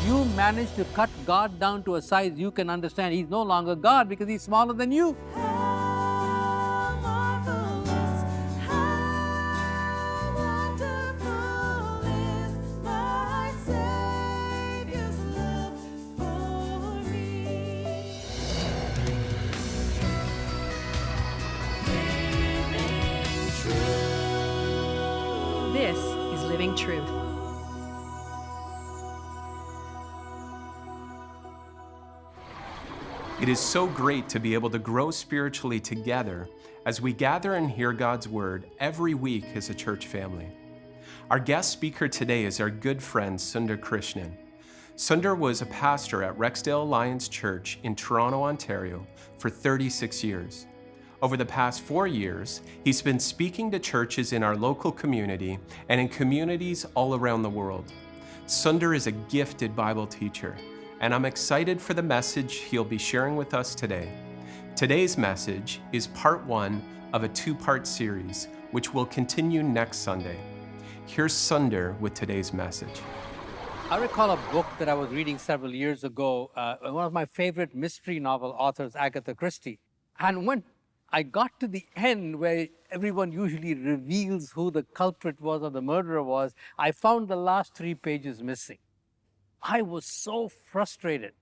you manage to cut God down to a size you can understand. He's no longer God because he's smaller than you. This is Living Truth. It is so great to be able to grow spiritually together as we gather and hear God's Word every week as a church family. Our guest speaker today is our good friend Sundar Krishnan. Sundar was a pastor at Rexdale Alliance Church in Toronto, Ontario for 36 years. Over the past 4 years, he's been speaking to churches in our local community and in communities all around the world. Sundar is a gifted Bible teacher, and I'm excited for the message he'll be sharing with us today. Today's message is part 1 of a 2-part series, which will continue next Sunday. Here's Sundar with today's message. I recall a book that I was reading several years ago, one of my favorite mystery novel authors, Agatha Christie. And when I got to the end where everyone usually reveals who the culprit was or the murderer was, I found the last 3 pages missing. I was so frustrated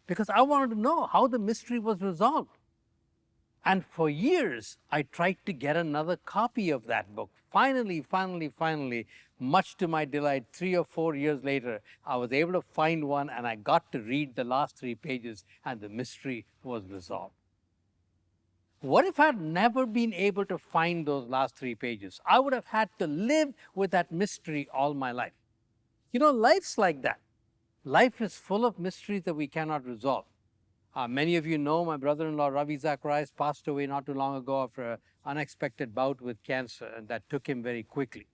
because I wanted to know how the mystery was resolved. And for years, I tried to get another copy of that book. Finally, much to my delight, 3 or 4 years later, I was able to find one and I got to read the last 3 pages and the mystery was resolved. What if I had never been able to find those last 3 pages? I would have had to live with that mystery all my life. You know, life's like that. Life is full of mysteries that we cannot resolve. Many of you know my brother-in-law, Ravi Zacharias, passed away not too long ago after an unexpected bout with cancer, and that took him very quickly.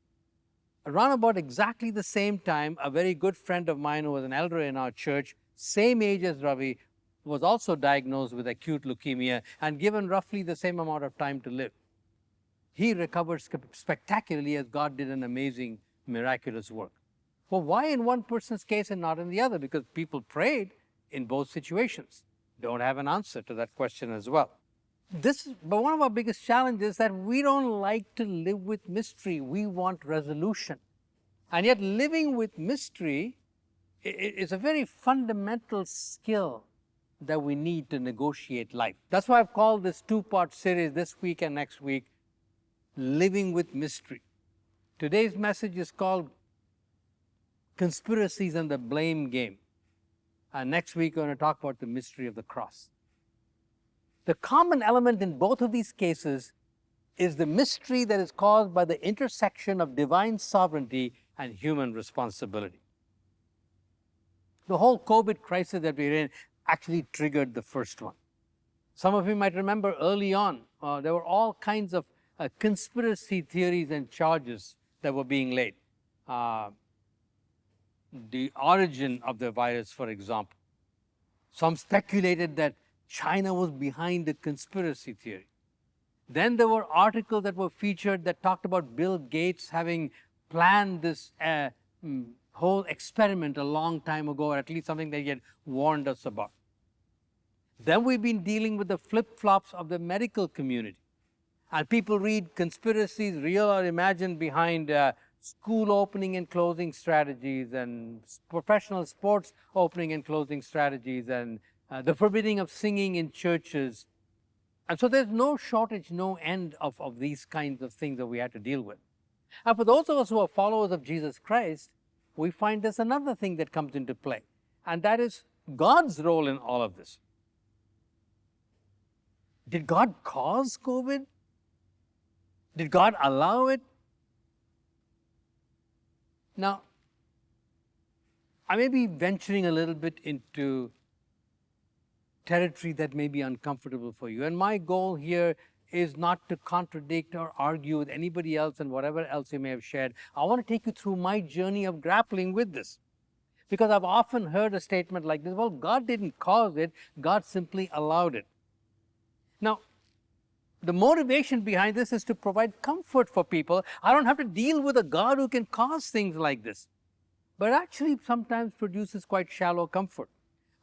Around about exactly the same time, a very good friend of mine who was an elder in our church, same age as Ravi, was also diagnosed with acute leukemia and given roughly the same amount of time to live. He recovered spectacularly as God did an amazing, miraculous work. Well, why in one person's case and not in the other? Because people prayed in both situations. Don't have an answer to that question as well. But one of our biggest challenges is that we don't like to live with mystery. We want resolution. And yet living with mystery is a very fundamental skill that we need to negotiate life. That's why I've called this 2-part series this week and next week, Living with Mystery. Today's message is called Conspiracies and the Blame Game. And next week, we're going to talk about the mystery of the cross. The common element in both of these cases is the mystery that is caused by the intersection of divine sovereignty and human responsibility. The whole COVID crisis that we're in actually triggered the first one. Some of you might remember early on, there were all kinds of conspiracy theories and charges that were being laid. The origin of the virus, for example. Some speculated that China was behind the conspiracy theory. Then there were articles that were featured that talked about Bill Gates having planned this whole experiment a long time ago, or at least something that he had warned us about. Then we've been dealing with the flip-flops of the medical community. And people read conspiracies, real or imagined, behind school opening and closing strategies and professional sports opening and closing strategies and the forbidding of singing in churches. And so there's no shortage, no end of these kinds of things that we have to deal with. And for those of us who are followers of Jesus Christ, we find there's another thing that comes into play, and that is God's role in all of this. Did God cause COVID? Did God allow it? Now, I may be venturing a little bit into territory that may be uncomfortable for you. And my goal here is not to contradict or argue with anybody else and whatever else you may have shared. I want to take you through my journey of grappling with this. Because I've often heard a statement like this, well, God didn't cause it, God simply allowed it. Now, the motivation behind this is to provide comfort for people. I don't have to deal with a God who can cause things like this. but actually sometimes produces quite shallow comfort.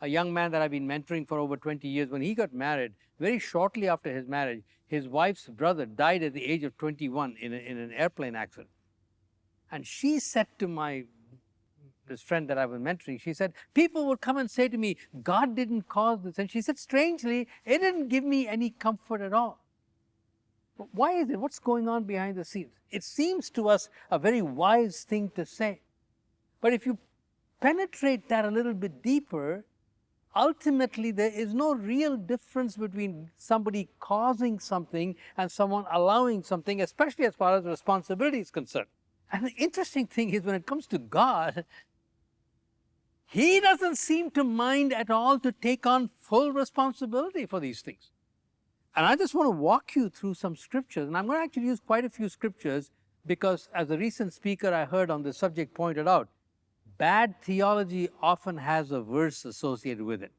A young man that I've been mentoring for over 20 years, when he got married, very shortly after his marriage, his wife's brother died at the age of 21 in an airplane accident. And she said to this friend that I was mentoring, she said, people would come and say to me, God didn't cause this. And she said, strangely, it didn't give me any comfort at all. But why is it? What's going on behind the scenes? It seems to us a very wise thing to say. But if you penetrate that a little bit deeper, ultimately there is no real difference between somebody causing something and someone allowing something, especially as far as responsibility is concerned. And the interesting thing is, when it comes to God, He doesn't seem to mind at all to take on full responsibility for these things. And I just want to walk you through some scriptures, and I'm going to actually use quite a few scriptures because, as a recent speaker I heard on this subject pointed out, bad theology often has a verse associated with it.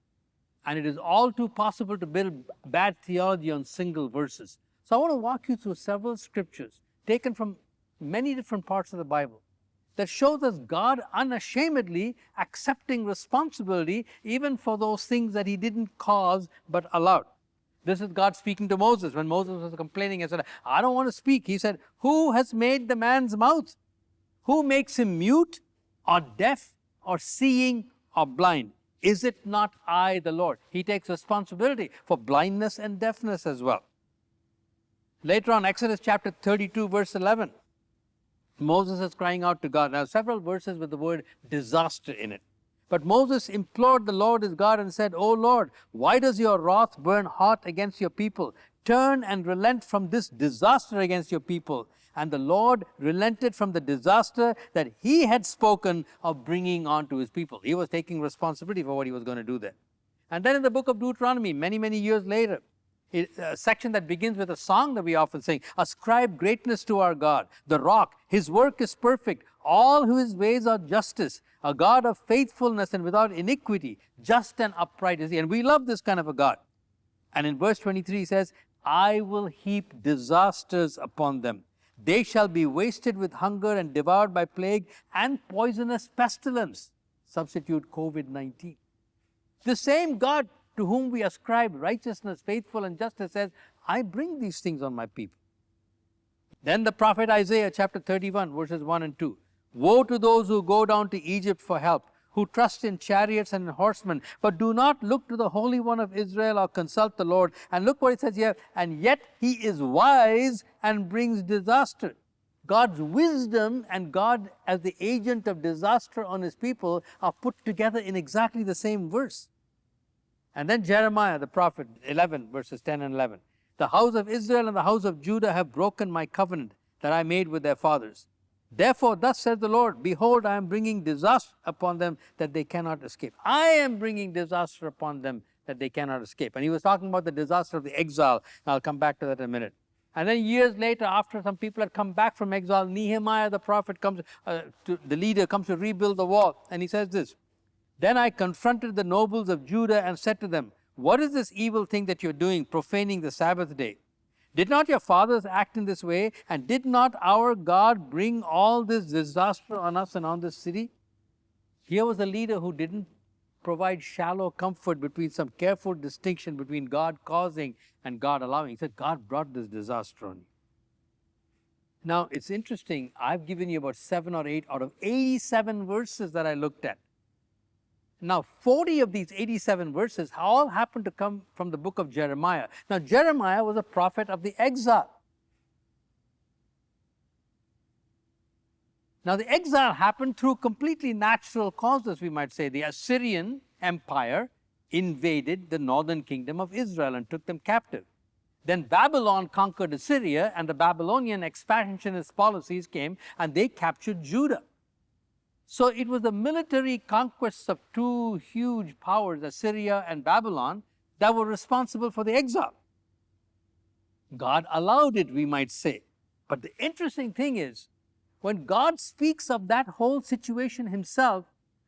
And it is all too possible to build bad theology on single verses. So I want to walk you through several scriptures taken from many different parts of the Bible that shows us God unashamedly accepting responsibility even for those things that He didn't cause but allowed. This is God speaking to Moses. When Moses was complaining and said, I don't want to speak, He said, who has made the man's mouth? Who makes him mute or deaf or seeing or blind? Is it not I, the Lord? He takes responsibility for blindness and deafness as well. Later on, Exodus chapter 32, verse 11, Moses is crying out to God. Now, several verses with the word disaster in it. But Moses implored the Lord his God and said, O Lord, why does your wrath burn hot against your people? Turn and relent from this disaster against your people. And the Lord relented from the disaster that He had spoken of bringing on to His people. He was taking responsibility for what He was going to do there. And then in the book of Deuteronomy, many, many years later, a section that begins with a song that we often sing, ascribe greatness to our God, the rock. His work is perfect. All His ways are justice, a God of faithfulness and without iniquity, just and upright is He. And we love this kind of a God. And in verse 23 He says, I will heap disasters upon them. They shall be wasted with hunger and devoured by plague and poisonous pestilence. Substitute COVID-19. The same God to whom we ascribe righteousness, faithful and justice says, I bring these things on my people. Then the prophet Isaiah chapter 31 verses 1 and 2. Woe to those who go down to Egypt for help, who trust in chariots and in horsemen, but do not look to the Holy One of Israel or consult the Lord. And look what it says here, and yet He is wise and brings disaster. God's wisdom and God as the agent of disaster on His people are put together in exactly the same verse. And then Jeremiah the prophet, 11 verses 10 and 11. The house of Israel and the house of Judah have broken my covenant that I made with their fathers. Therefore, thus says the Lord, behold, I am bringing disaster upon them that they cannot escape. I am bringing disaster upon them that they cannot escape. And He was talking about the disaster of the exile. And I'll come back to that in a minute. And then years later, after some people had come back from exile, Nehemiah the prophet comes, the leader comes to rebuild the wall. And he says this, then I confronted the nobles of Judah and said to them, what is this evil thing that you're doing, profaning the Sabbath day? Did not your fathers act in this way? And did not our God bring all this disaster on us and on this city? Here was a leader who didn't provide shallow comfort between some careful distinction between God causing and God allowing. He said, God brought this disaster on you. Now, it's interesting. I've given you about 7 or 8 out of 87 verses that I looked at. Now, 40 of these 87 verses all happen to come from the book of Jeremiah. Now, Jeremiah was a prophet of the exile. Now, the exile happened through completely natural causes, we might say. The Assyrian Empire invaded the northern kingdom of Israel and took them captive. Then Babylon conquered Assyria, and the Babylonian expansionist policies came, and they captured Judah. So it was the military conquests of two huge powers, Assyria and Babylon, that were responsible for the exile. God allowed it, we might say. But the interesting thing is, when God speaks of that whole situation Himself,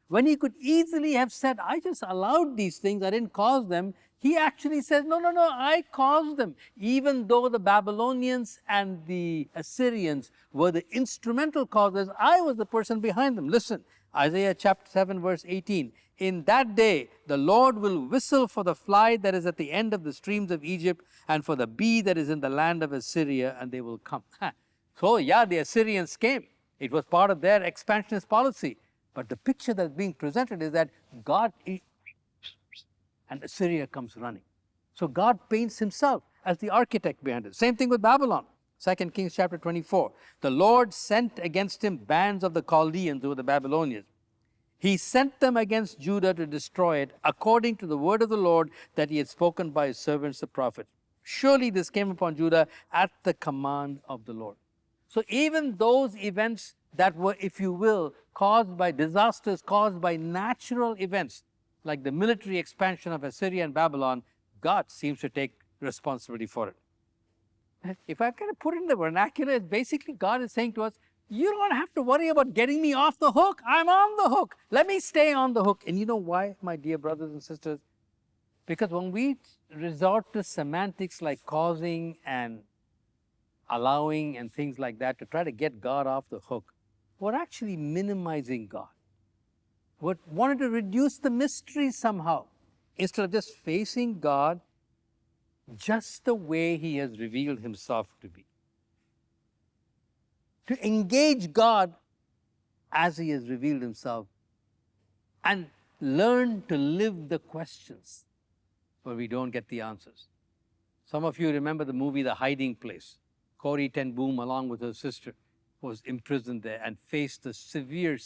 when He could easily have said, I just allowed these things, I didn't cause them, He actually says, no, I caused them. Even though the Babylonians and the Assyrians were the instrumental causes, I was the person behind them. Listen, Isaiah chapter 7, verse 18. In that day, the Lord will whistle for the fly that is at the end of the streams of Egypt and for the bee that is in the land of Assyria, and they will come. So, yeah, the Assyrians came. It was part of their expansionist policy. But the picture that's being presented is that God, and Assyria comes running. So God paints himself as the architect behind it. Same thing with Babylon. 2 Kings chapter 24. The Lord sent against him bands of the Chaldeans, who were the Babylonians. He sent them against Judah to destroy it, according to the word of the Lord that he had spoken by his servants the prophets. Surely this came upon Judah at the command of the Lord. So even those events that were, if you will, caused by disasters, caused by natural events, like the military expansion of Assyria and Babylon, God seems to take responsibility for it. If I kind of put it in the vernacular, it's basically God is saying to us, you don't have to worry about getting me off the hook. I'm on the hook. Let me stay on the hook. And you know why, my dear brothers and sisters? Because when we resort to semantics like causing and allowing and things like that to try to get God off the hook, we're actually minimizing God. We're wanting to reduce the mystery somehow, instead of just facing God just the way he has revealed himself to be. To engage God as he has revealed himself and learn to live the questions where we don't get the answers. Some of you remember the movie The Hiding Place. Corrie ten Boom, along with her sister, was imprisoned there and faced the severe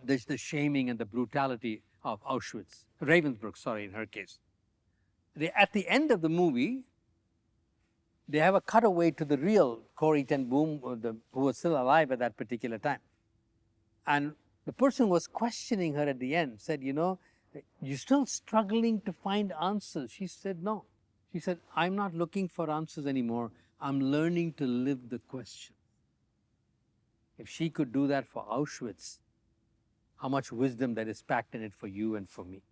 the shaming and the brutality of Auschwitz, Ravensbrück, in her case. At the end of the movie, they have a cutaway to the real Corrie ten Boom, who was still alive at that particular time. And the person was questioning her at the end, said, you're still struggling to find answers. She said, no. She said, I'm not looking for answers anymore. I'm learning to live the question. If she could do that for Auschwitz, how much wisdom that is packed in it for you and for me.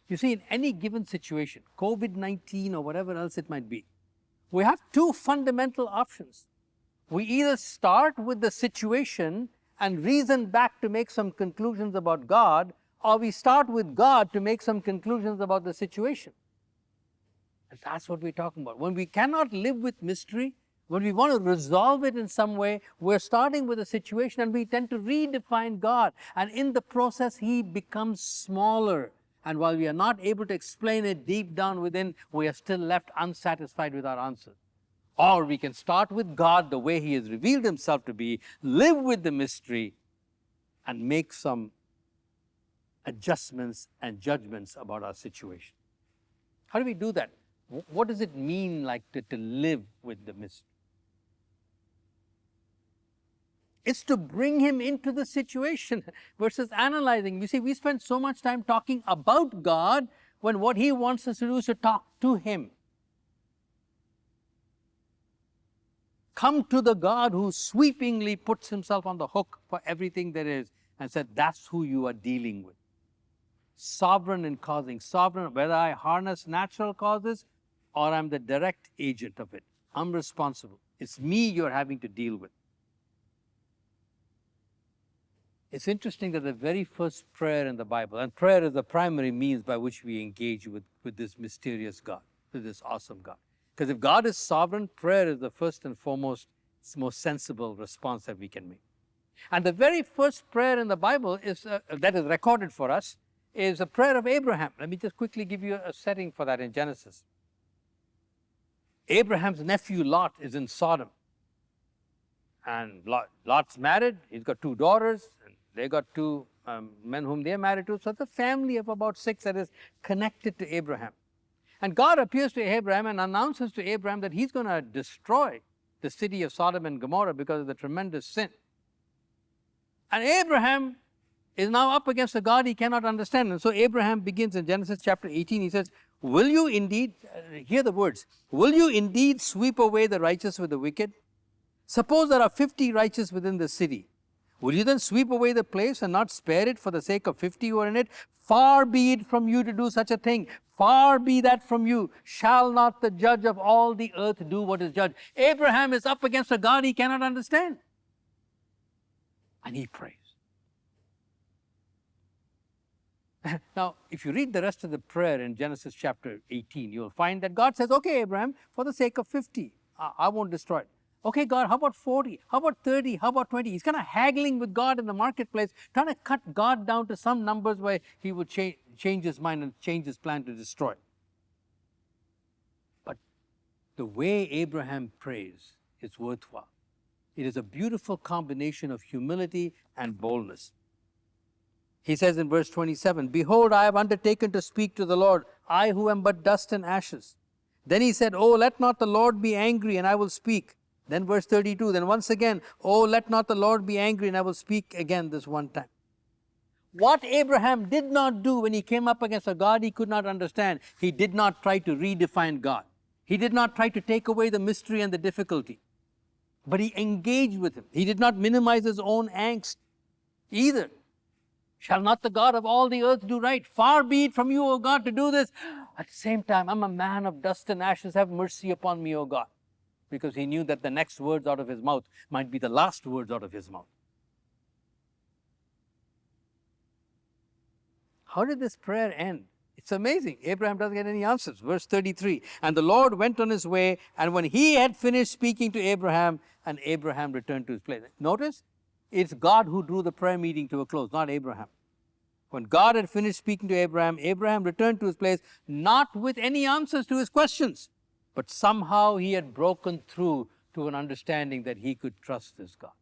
You see, in any given situation, COVID-19 or whatever else it might be, we have two fundamental options. We either start with the situation and reason back to make some conclusions about God, or we start with God to make some conclusions about the situation. And that's what we're talking about. When we cannot live with mystery, when we want to resolve it in some way, we're starting with a situation and we tend to redefine God. And in the process, he becomes smaller. And while we are not able to explain it deep down within, we are still left unsatisfied with our answers. Or we can start with God the way he has revealed himself to be, live with the mystery, and make some adjustments and judgments about our situation. How do we do that? What does it mean to live with the mystery? It's to bring him into the situation versus analyzing. You see, we spend so much time talking about God when what he wants us to do is to talk to him. Come to the God who sweepingly puts himself on the hook for everything there is and said, that's who you are dealing with. Sovereign in causing, sovereign whether I harness natural causes or I'm the direct agent of it. I'm responsible. It's me you're having to deal with. It's interesting that the very first prayer in the Bible, and prayer is the primary means by which we engage with this mysterious God, with this awesome God. Because if God is sovereign, prayer is the first and foremost, most sensible response that we can make. And the very first prayer in the Bible that is recorded for us is a prayer of Abraham. Let me just quickly give you a setting for that in Genesis. Abraham's nephew Lot is in Sodom. And Lot's married. He's got 2 daughters. And they got 2 men whom they're married to. So it's a family of about 6 that is connected to Abraham. And God appears to Abraham and announces to Abraham that he's going to destroy the city of Sodom and Gomorrah because of the tremendous sin. And Abraham is now up against a God he cannot understand. And so Abraham begins in Genesis chapter 18. He says, will you indeed, hear the words, will you indeed sweep away the righteous with the wicked? Suppose there are 50 righteous within the city. Will you then sweep away the place and not spare it for the sake of 50 who are in it? Far be it from you to do such a thing. Far be that from you. Shall not the judge of all the earth do what is judged? Abraham is up against a God he cannot understand. And he prays. Now, if you read the rest of the prayer in Genesis chapter 18, you'll find that God says, okay, Abraham, for the sake of 50, I won't destroy it. Okay, God, how about 40? How about 30? How about 20? He's kind of haggling with God in the marketplace, trying to cut God down to some numbers where he would change his mind and change his plan to destroy. But the way Abraham prays is worthwhile. It is a beautiful combination of humility and boldness. He says in verse 27, behold, I have undertaken to speak to the Lord, I who am but dust and ashes. Then he said, oh, let not the Lord be angry, and I will speak. Then verse 32, then once again, oh, let not the Lord be angry, and I will speak again this one time. What Abraham did not do when he came up against a God he could not understand, he did not try to redefine God. He did not try to take away the mystery and the difficulty. But he engaged with him. He did not minimize his own angst either. Shall not the God of all the earth do right? Far be it from you, O God, to do this. At the same time, I'm a man of dust and ashes. Have mercy upon me, O God. Because he knew that the next words out of his mouth might be the last words out of his mouth. How did this prayer end? It's amazing. Abraham doesn't get any answers. Verse 33, and the Lord went on his way, and when he had finished speaking to Abraham, and Abraham returned to his place. Notice, it's God who drew the prayer meeting to a close, not Abraham. When God had finished speaking to Abraham, Abraham returned to his place, not with any answers to his questions, but somehow he had broken through to an understanding that he could trust this God.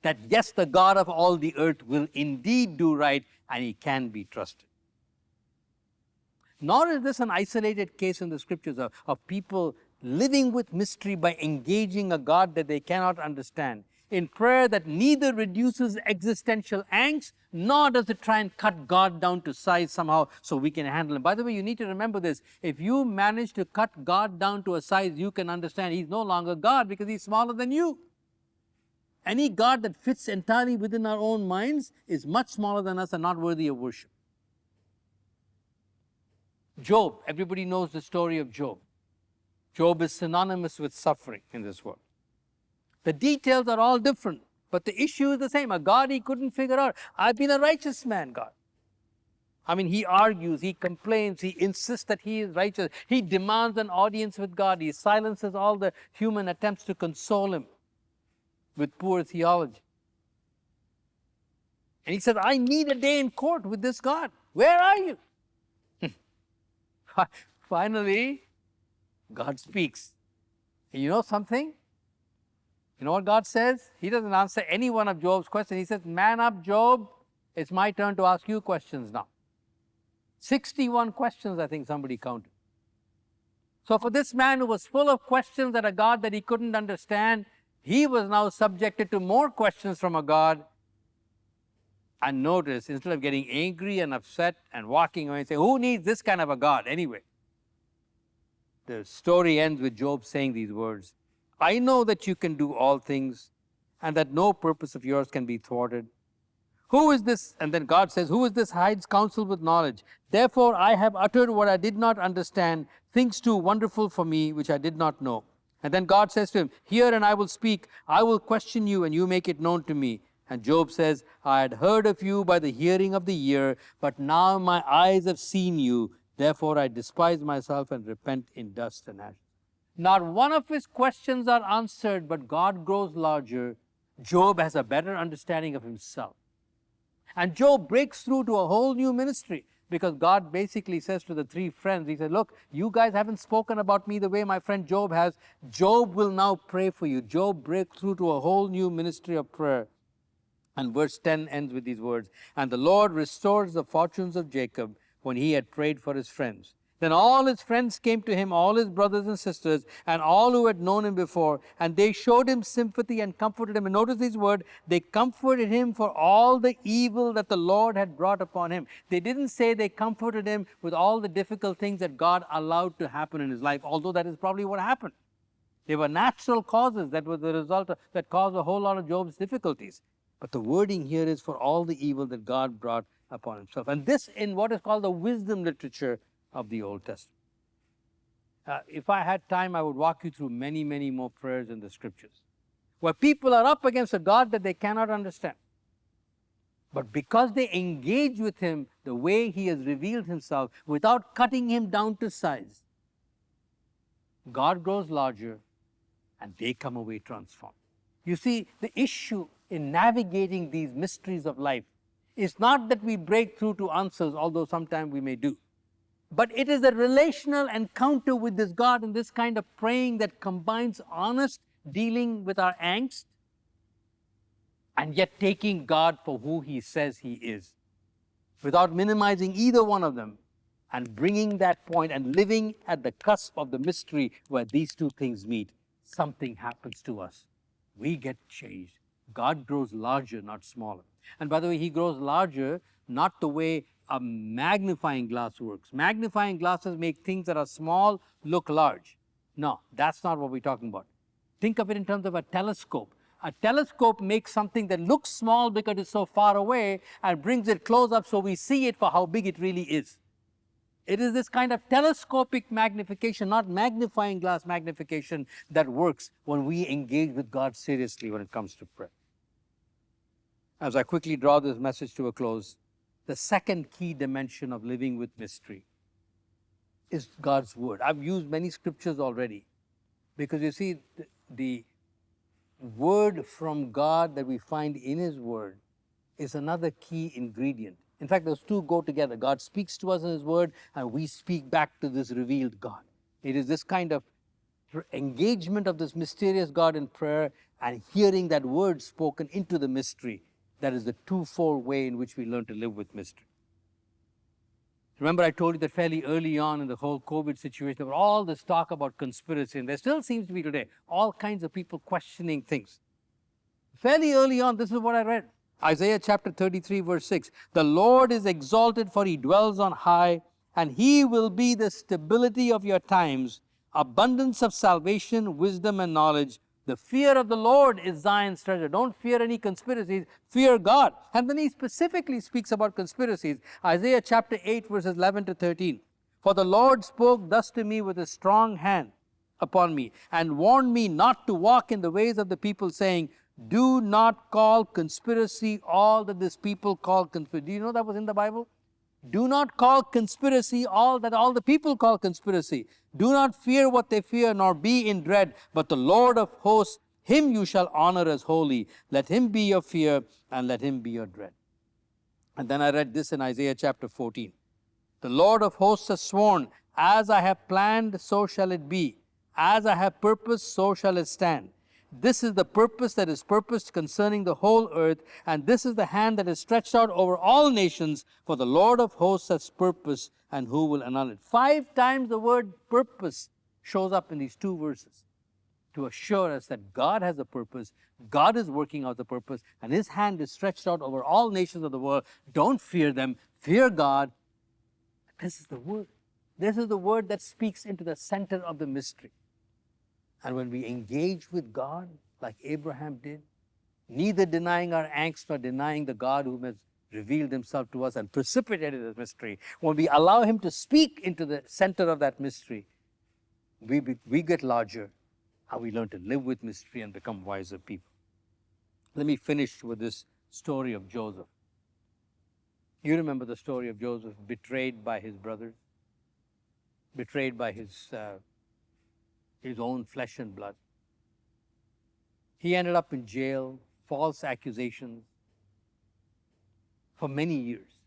That yes, the God of all the earth will indeed do right, and he can be trusted. Nor is this an isolated case in the scriptures of people living with mystery by engaging a God that they cannot understand in prayer that neither reduces existential angst, nor does it try and cut God down to size somehow so we can handle him. By the way, you need to remember this. If you manage to cut God down to a size you can understand, he's no longer God because he's smaller than you. Any God that fits entirely within our own minds is much smaller than us and not worthy of worship. Job, everybody knows the story of Job. Job is synonymous with suffering in this world. The details are all different, but the issue is the same. A God he couldn't figure out. I've been a righteous man, God. I mean, he argues, he complains, he insists that he is righteous. He demands an audience with God. He silences all the human attempts to console him with poor theology. And he says, I need a day in court with this God. Where are you? Finally, God speaks. And you know something? You know what God says? He doesn't answer any one of Job's questions. He says, man up, Job. It's my turn to ask you questions now. 61 questions, I think somebody counted. So for this man who was full of questions at a God that he couldn't understand, he was now subjected to more questions from a God. And notice, instead of getting angry and upset and walking away and saying, who needs this kind of a God anyway? The story ends with Job saying these words, I know that you can do all things and that no purpose of yours can be thwarted. Who is this? And then God says, who is this hides counsel with knowledge? Therefore I have uttered what I did not understand, things too wonderful for me which I did not know. And then God says to him, hear and I will speak. I will question you and you make it known to me. And Job says, I had heard of you by the hearing of the ear, but now my eyes have seen you. Therefore I despise myself and repent in dust and ashes. Not one of his questions are answered, but God grows larger. Job has a better understanding of himself. And Job breaks through to a whole new ministry because God basically says to the three friends, he said, look, you guys haven't spoken about me the way my friend Job has. Job will now pray for you. Job breaks through to a whole new ministry of prayer. And verse 10 ends with these words, and the Lord restores the fortunes of Jacob when he had prayed for his friends. Then all his friends came to him, all his brothers and sisters, and all who had known him before, and they showed him sympathy and comforted him. And notice these words, they comforted him for all the evil that the Lord had brought upon him. They didn't say they comforted him with all the difficult things that God allowed to happen in his life, although that is probably what happened. They were natural causes that were the result of, that caused a whole lot of Job's difficulties. But the wording here is for all the evil that God brought upon himself. And this in what is called the wisdom literature of the Old Testament. If I had time, I would walk you through many, many more prayers in the scriptures where people are up against a God that they cannot understand. But because they engage with him the way he has revealed himself without cutting him down to size, God grows larger and they come away transformed. You see, the issue in navigating these mysteries of life is not that we break through to answers, although sometimes we may do. But it is a relational encounter with this God and this kind of praying that combines honest dealing with our angst and yet taking God for who he says he is, without minimizing either one of them, and bringing that point and living at the cusp of the mystery where these two things meet. Something happens to us. We get changed. God grows larger, not smaller. And by the way, he grows larger, not the way a magnifying glass works. Magnifying glasses make things that are small look large. No, that's not what we're talking about. Think of it in terms of a telescope. A telescope makes something that looks small because it's so far away and brings it close up so we see it for how big it really is. It is this kind of telescopic magnification, not magnifying glass magnification, that works when we engage with God seriously when it comes to prayer. As I quickly draw this message to a close, the second key dimension of living with mystery is God's Word. I've used many scriptures already because you see, the word from God that we find in his Word is another key ingredient. In fact, those two go together. God speaks to us in his Word and we speak back to this revealed God. It is this kind of engagement of this mysterious God in prayer and hearing that word spoken into the mystery that is the twofold way in which we learn to live with mystery. Remember, I told you that fairly early on in the whole COVID situation, there was all this talk about conspiracy, and there still seems to be today all kinds of people questioning things. Fairly early on, this is what I read. Isaiah chapter 33, verse 6. The Lord is exalted, for he dwells on high, and he will be the stability of your times, abundance of salvation, wisdom, and knowledge. The fear of the Lord is Zion's treasure. Don't fear any conspiracies, fear God. And then he specifically speaks about conspiracies. Isaiah chapter 8, verses 11 to 13. For the Lord spoke thus to me with a strong hand upon me, and warned me not to walk in the ways of the people, saying, do not call conspiracy all that this people call conspiracy. Do you know that was in the Bible? Do not call conspiracy all that all the people call conspiracy. Do not fear what they fear, nor be in dread. But the Lord of hosts, him you shall honor as holy. Let him be your fear, and let him be your dread. And then I read this in Isaiah chapter 14. The Lord of hosts has sworn, as I have planned, so shall it be. As I have purposed, so shall it stand. This is the purpose that is purposed concerning the whole earth, and this is the hand that is stretched out over all nations, for the Lord of hosts has purpose, and who will annul it? 5 times the word purpose shows up in these 2 verses to assure us that God has a purpose, God is working out the purpose, and his hand is stretched out over all nations of the world. Don't fear them, fear God. This is the word. This is the word that speaks into the center of the mystery. And when we engage with God, like Abraham did, neither denying our angst nor denying the God who has revealed himself to us and precipitated this mystery, when we allow him to speak into the center of that mystery, we get larger and we learn to live with mystery and become wiser people. Let me finish with this story of Joseph. You remember the story of Joseph, betrayed by his brothers, betrayed by his own flesh and blood. He ended up in jail, false accusations for many years.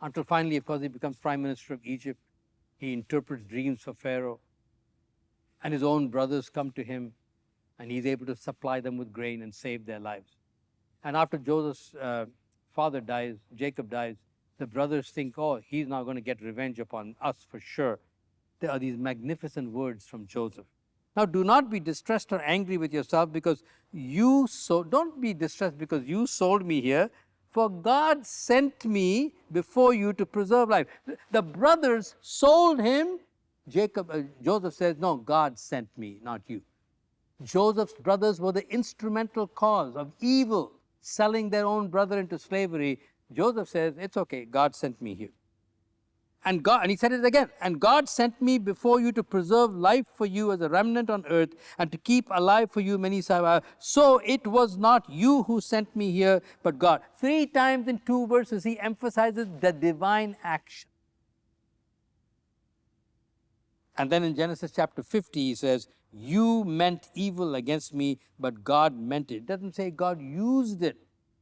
Until finally, of course, he becomes Prime Minister of Egypt. He interprets dreams for Pharaoh. And his own brothers come to him, and he's able to supply them with grain and save their lives. And after Joseph's father dies, Jacob dies, the brothers think, oh, he's now going to get revenge upon us for sure. There are these magnificent words from Joseph. Now, do not be distressed or angry with yourself because don't be distressed because you sold me here, for God sent me before you to preserve life. The brothers sold him. Joseph says, no, God sent me, not you. Joseph's brothers were the instrumental cause of evil selling their own brother into slavery, Joseph says, it's okay, God sent me here. And he said it again, and God sent me before you to preserve life for you as a remnant on earth and to keep alive for you many survivors. So it was not you who sent me here, but God. 3 times in 2 verses, he emphasizes the divine action. And then in Genesis chapter 50, he says, you meant evil against me, but God meant it. It doesn't say God used it.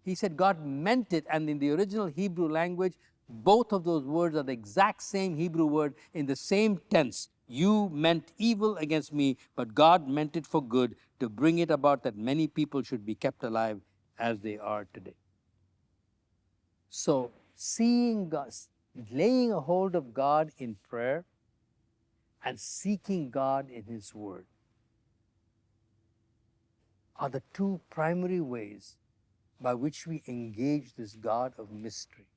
He said God meant it. And in the original Hebrew language, both of those words are the exact same Hebrew word in the same tense. You meant evil against me, but God meant it for good to bring it about that many people should be kept alive as they are today. So, seeing God, laying a hold of God in prayer and seeking God in His Word are the 2 primary ways by which we engage this God of mystery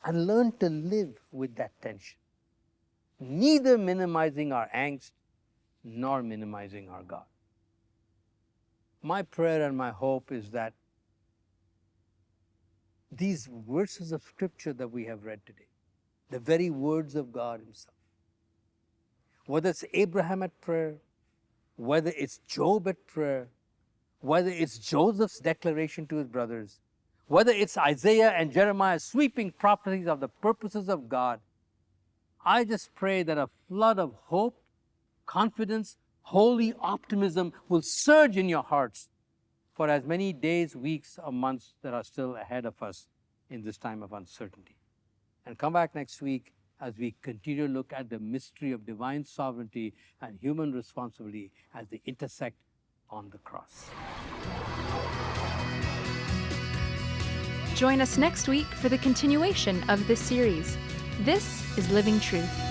and learn to live with that tension, neither minimizing our angst nor minimizing our God. My prayer and my hope is that these verses of Scripture that we have read today, the very words of God Himself, whether it's Abraham at prayer, whether it's Job at prayer, whether it's Joseph's declaration to his brothers, whether it's Isaiah and Jeremiah's sweeping prophecies of the purposes of God, I just pray that a flood of hope, confidence, holy optimism will surge in your hearts for as many days, weeks, or months that are still ahead of us in this time of uncertainty. And come back next week as we continue to look at the mystery of divine sovereignty and human responsibility as they intersect on the cross. Join us next week for the continuation of this series. This is Living Truth.